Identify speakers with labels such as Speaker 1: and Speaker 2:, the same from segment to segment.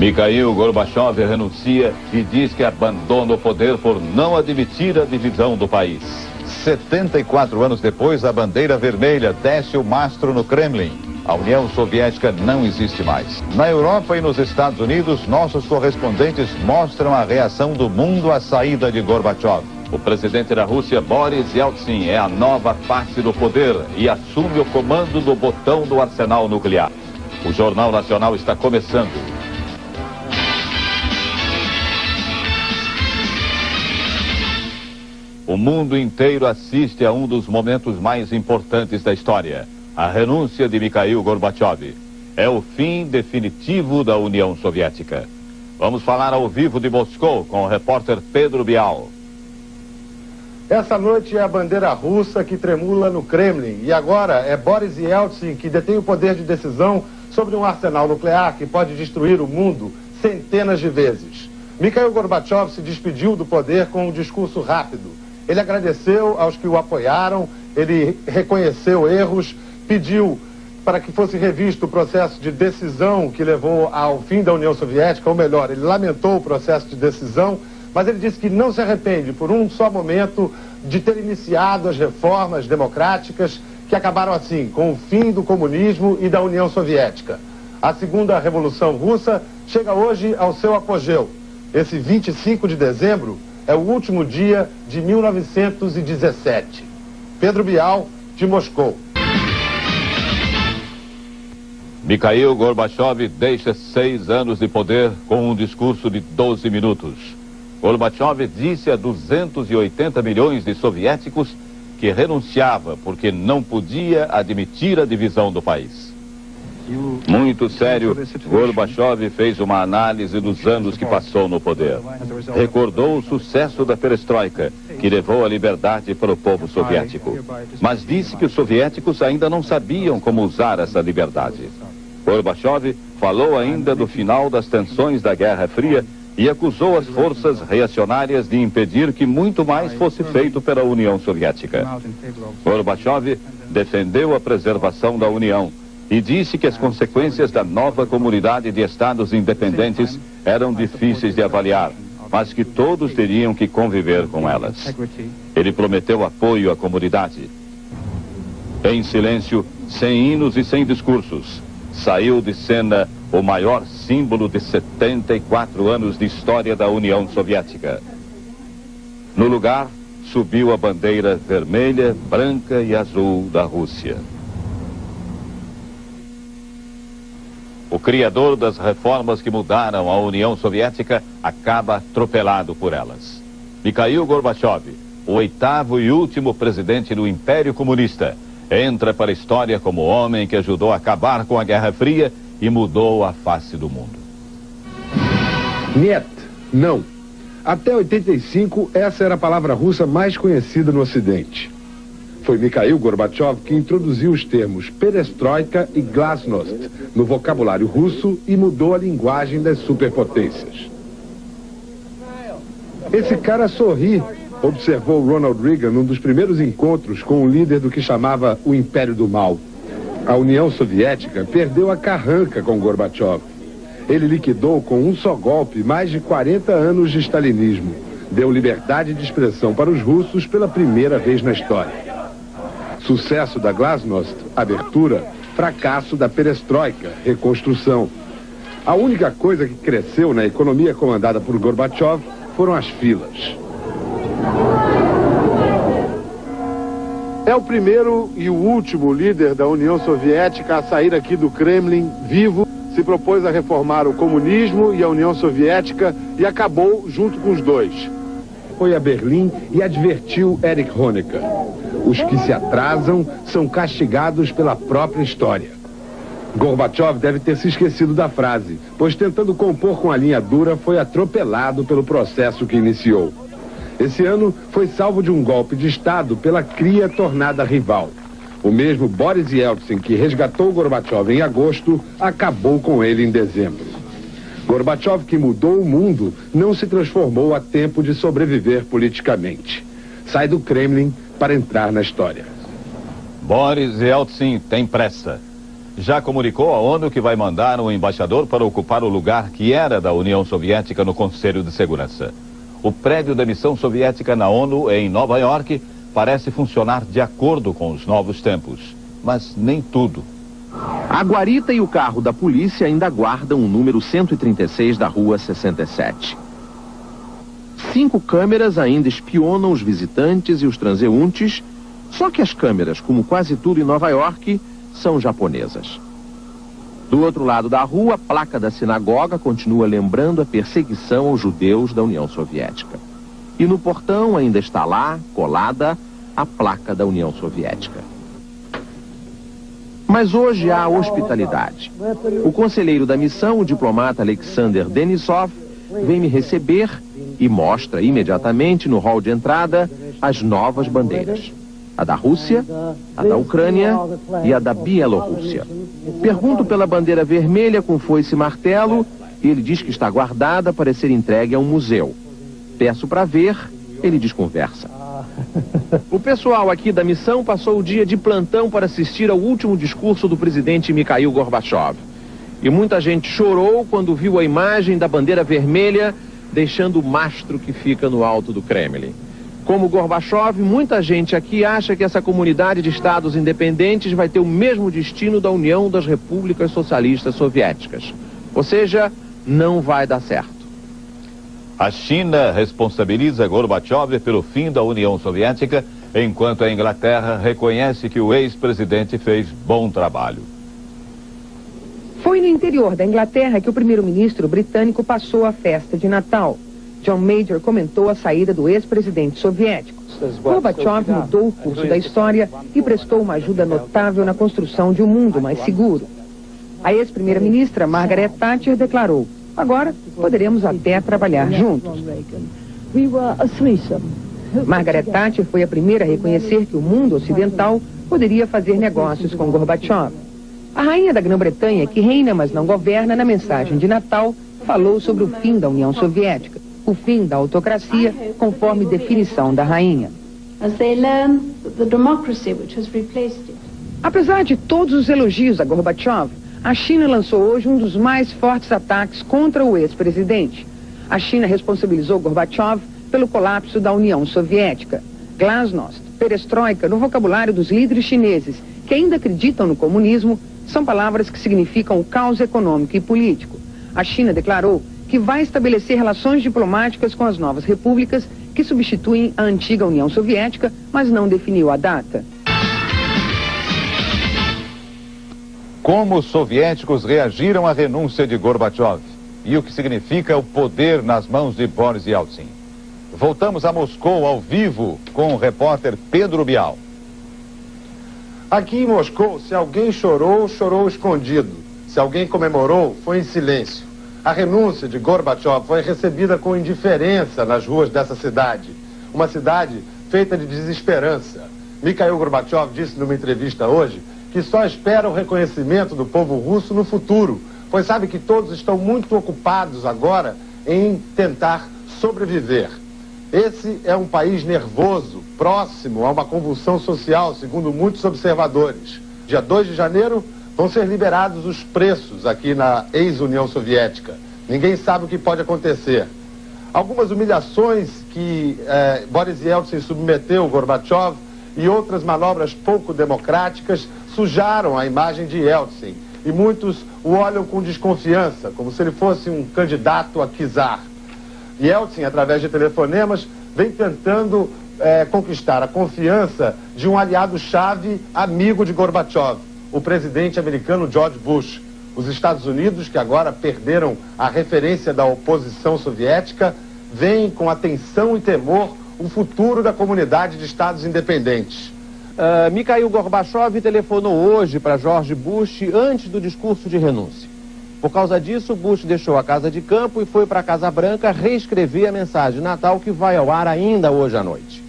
Speaker 1: Mikhail Gorbachev renuncia e diz que abandona o poder por não admitir a divisão do país.
Speaker 2: 74 anos depois, a bandeira vermelha desce o mastro no Kremlin. A União Soviética não existe mais. Na Europa e nos Estados Unidos, nossos correspondentes mostram a reação do mundo à saída de Gorbachev.
Speaker 1: O presidente da Rússia, Boris Yeltsin, é a nova face do poder e assume o comando do botão do arsenal nuclear. O Jornal Nacional está começando. O mundo inteiro assiste a um dos momentos mais importantes da história. A renúncia de Mikhail Gorbachev. É o fim definitivo da União Soviética. Vamos falar ao vivo de Moscou com o repórter Pedro Bial.
Speaker 3: Essa noite é a bandeira russa que tremula no Kremlin. E agora é Boris Yeltsin que detém o poder de decisão sobre um arsenal nuclear que pode destruir o mundo centenas de vezes. Mikhail Gorbachev se despediu do poder com um discurso rápido. Ele agradeceu aos que o apoiaram, ele reconheceu erros, pediu para que fosse revisto o processo de decisão que levou ao fim da União Soviética, ou melhor, ele lamentou o processo de decisão, mas ele disse que não se arrepende por um só momento de ter iniciado as reformas democráticas que acabaram assim, com o fim do comunismo e da União Soviética. A segunda Revolução Russa chega hoje ao seu apogeu. Esse 25 de dezembro é o último dia de 1917. Pedro Bial, de Moscou.
Speaker 1: Mikhail Gorbachev deixa 6 anos de poder com um discurso de 12 minutos. Gorbachev disse a 280 milhões de soviéticos que renunciava porque não podia admitir a divisão do país. Muito sério, Gorbachev fez uma análise dos anos que passou no poder. Recordou o sucesso da perestroika, que levou a liberdade para o povo soviético. Mas disse que os soviéticos ainda não sabiam como usar essa liberdade. Gorbachev falou ainda do final das tensões da Guerra Fria e acusou as forças reacionárias de impedir que muito mais fosse feito pela União Soviética. Gorbachev defendeu a preservação da União e disse que as consequências da nova comunidade de estados independentes eram difíceis de avaliar, mas que todos teriam que conviver com elas. Ele prometeu apoio à comunidade. Em silêncio, sem hinos e sem discursos, saiu de cena o maior símbolo de 74 anos de história da União Soviética. No lugar, subiu a bandeira vermelha, branca e azul da Rússia. O criador das reformas que mudaram a União Soviética acaba atropelado por elas. Mikhail Gorbachev, o 8º e último presidente do Império Comunista, entra para a história como homem que ajudou a acabar com a Guerra Fria e mudou a face do mundo.
Speaker 4: Niet, não. Até 85, essa era a palavra russa mais conhecida no Ocidente. Foi Mikhail Gorbachev que introduziu os termos perestroika e glasnost no vocabulário russo e mudou a linguagem das superpotências. Esse cara sorri, observou Ronald Reagan num dos primeiros encontros com o líder do que chamava o Império do Mal. A União Soviética perdeu a carranca com Gorbachev. Ele liquidou com um só golpe mais de 40 anos de stalinismo. Deu liberdade de expressão para os russos pela primeira vez na história. Sucesso da glasnost, abertura, fracasso da perestroika, reconstrução. A única coisa que cresceu na economia comandada por Gorbachev foram as filas. É o primeiro e o último líder da União Soviética a sair aqui do Kremlin vivo. Se propôs a reformar o comunismo e a União Soviética e acabou junto com os dois. Foi a Berlim e advertiu Erich Honecker. Os que se atrasam são castigados pela própria história. Gorbachev deve ter se esquecido da frase, pois tentando compor com a linha dura foi atropelado pelo processo que iniciou. Esse ano foi salvo de um golpe de Estado pela cria tornada rival. O mesmo Boris Yeltsin, que resgatou Gorbachev em agosto, acabou com ele em dezembro. Gorbachev, que mudou o mundo, não se transformou a tempo de sobreviver politicamente. Sai do Kremlin para entrar na história.
Speaker 1: Boris Yeltsin tem pressa. já comunicou à ONU que vai mandar um embaixador para ocupar o lugar que era da União Soviética no Conselho de Segurança. O prédio da missão soviética na ONU, em Nova York, parece funcionar de acordo com os novos tempos. Mas nem tudo.
Speaker 5: A guarita e o carro da polícia ainda guardam o número 136 da Rua 67. 5 câmeras ainda espionam os visitantes e os transeuntes, só que as câmeras, como quase tudo em Nova York, são japonesas. Do outro lado da rua, a placa da sinagoga continua lembrando a perseguição aos judeus da União Soviética. E no portão ainda está lá, colada, a placa da União Soviética. Mas hoje há hospitalidade. O conselheiro da missão, o diplomata Alexander Denisov, vem me receber e mostra imediatamente no hall de entrada as novas bandeiras. A da Rússia, a da Ucrânia e a da Bielorrússia. Pergunto pela bandeira vermelha com foice e martelo e ele diz que está guardada para ser entregue a um museu. Peço para ver, ele desconversa. O pessoal aqui da missão passou o dia de plantão para assistir ao último discurso do presidente Mikhail Gorbachev. E muita gente chorou quando viu a imagem da bandeira vermelha deixando o mastro que fica no alto do Kremlin. Como Gorbachev, muita gente aqui acha que essa comunidade de estados independentes vai ter o mesmo destino da União das Repúblicas Socialistas Soviéticas. Ou seja, não vai dar certo.
Speaker 1: A China responsabiliza Gorbachev pelo fim da União Soviética, enquanto a Inglaterra reconhece que o ex-presidente fez bom trabalho.
Speaker 6: Foi no interior da Inglaterra que o primeiro-ministro britânico passou a festa de Natal. John Major comentou a saída do ex-presidente soviético. Gorbachev mudou o curso da história e prestou uma ajuda notável na construção de um mundo mais seguro. A ex-primeira-ministra Margaret Thatcher declarou: agora poderemos até trabalhar juntos. Margaret Thatcher foi a primeira a reconhecer que o mundo ocidental poderia fazer negócios com Gorbachev. A rainha da Grã-Bretanha, que reina mas não governa, na mensagem de Natal, falou sobre o fim da União Soviética, o fim da autocracia, conforme definição da rainha. Apesar de todos os elogios a Gorbachev, a China lançou hoje um dos mais fortes ataques contra o ex-presidente. A China responsabilizou Gorbachev pelo colapso da União Soviética. Glasnost, perestroika, no vocabulário dos líderes chineses que ainda acreditam no comunismo, são palavras que significam o caos econômico e político. A China declarou que vai estabelecer relações diplomáticas com as novas repúblicas que substituem a antiga União Soviética, mas não definiu a data.
Speaker 2: Como os soviéticos reagiram à renúncia de Gorbachev e o que significa o poder nas mãos de Boris Yeltsin. Voltamos a Moscou ao vivo com o repórter Pedro Bial.
Speaker 3: Aqui em Moscou, se alguém chorou, chorou escondido. Se alguém comemorou, foi em silêncio. A renúncia de Gorbachev foi recebida com indiferença nas ruas dessa cidade. Uma cidade feita de desesperança. Mikhail Gorbachev disse numa entrevista hoje que só espera o reconhecimento do povo russo no futuro, pois sabe que todos estão muito ocupados agora em tentar sobreviver. Esse é um país nervoso, próximo a uma convulsão social, segundo muitos observadores. Dia 2 de janeiro vão ser liberados os preços aqui na ex-União Soviética. Ninguém sabe o que pode acontecer. Algumas humilhações que Boris Yeltsin submeteu Gorbachev e outras manobras pouco democráticas sujaram a imagem de Yeltsin. E muitos o olham com desconfiança, como se ele fosse um candidato a czar. Yeltsin, através de telefonemas, vem tentando conquistar a confiança de um aliado-chave amigo de Gorbachev, o presidente americano George Bush. Os Estados Unidos, que agora perderam a referência da oposição soviética, veem com atenção e temor o futuro da comunidade de estados independentes.
Speaker 5: Mikhail Gorbachev telefonou hoje para George Bush antes do discurso de renúncia. Por causa disso, Bush deixou a Casa de Campo e foi para a Casa Branca reescrever a mensagem de Natal que vai ao ar ainda hoje à noite.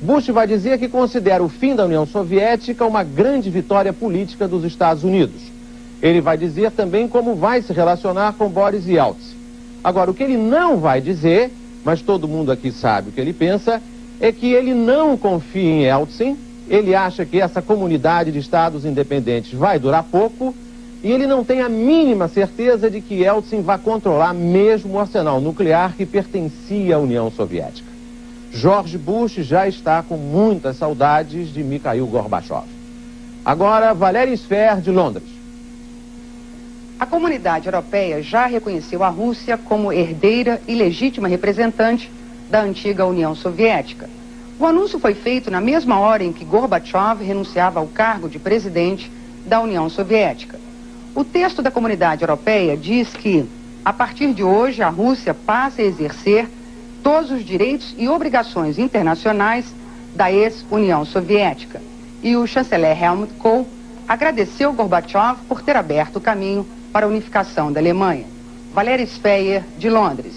Speaker 5: Bush vai dizer que considera o fim da União Soviética uma grande vitória política dos Estados Unidos. Ele vai dizer também como vai se relacionar com Boris Yeltsin. Agora, o que ele não vai dizer, mas todo mundo aqui sabe o que ele pensa, é que ele não confia em Yeltsin Ele acha que essa comunidade de estados independentes vai durar pouco e ele não tem a mínima certeza de que Yeltsin vai controlar mesmo o arsenal nuclear que pertencia à União Soviética. George Bush já está com muitas saudades de Mikhail Gorbachev. Agora, Valéria Sfer, de Londres.
Speaker 6: A comunidade europeia já reconheceu a Rússia como herdeira e legítima representante da antiga União Soviética. O anúncio foi feito na mesma hora em que Gorbachev renunciava ao cargo de presidente da União Soviética. O texto da comunidade europeia diz que, a partir de hoje, a Rússia passa a exercer todos os direitos e obrigações internacionais da ex-União Soviética. E o chanceler Helmut Kohl agradeceu Gorbachev por ter aberto o caminho para a unificação da Alemanha. Valéria Sfer, de Londres.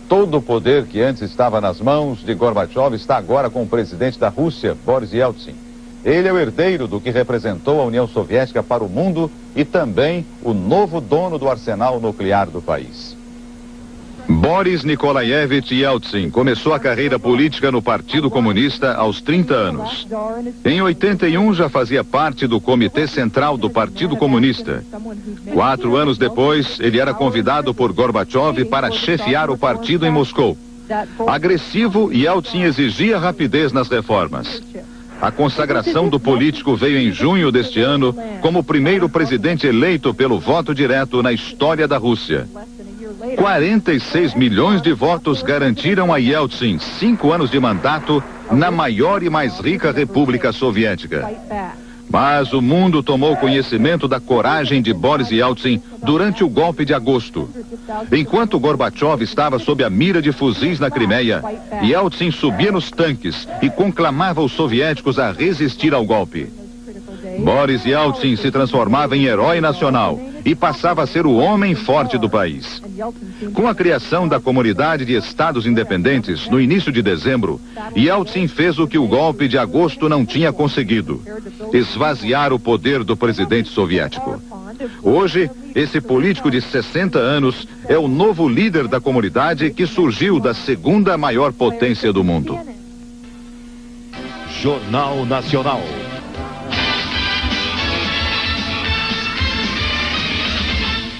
Speaker 2: Todo o poder que antes estava nas mãos de Gorbachev está agora com o presidente da Rússia, Boris Yeltsin. Ele é o herdeiro do que representou a União Soviética para o mundo e também o novo dono do arsenal nuclear do país.
Speaker 7: Boris Nikolaevich Yeltsin começou a carreira política no Partido Comunista aos 30 anos. Em 81 já fazia parte do Comitê Central do Partido Comunista. 4 anos depois, ele era convidado por Gorbachev para chefiar o partido em Moscou. Agressivo, Yeltsin exigia rapidez nas reformas. A consagração do político veio em junho deste ano como o primeiro presidente eleito pelo voto direto na história da Rússia. 46 milhões de votos garantiram a Yeltsin 5 anos de mandato na maior e mais rica república soviética. Mas o mundo tomou conhecimento da coragem de Boris Yeltsin durante o golpe de agosto. Enquanto Gorbachev estava sob a mira de fuzis na Crimeia, Yeltsin subia nos tanques e conclamava os soviéticos a resistir ao golpe. Boris Yeltsin se transformava em herói nacional e passava a ser o homem forte do país. Com a criação da Comunidade de Estados Independentes, no início de dezembro, Yeltsin fez o que o golpe de agosto não tinha conseguido: esvaziar o poder do presidente soviético. Hoje, esse político de 60 anos é o novo líder da comunidade que surgiu da segunda maior potência do mundo.
Speaker 8: Jornal Nacional.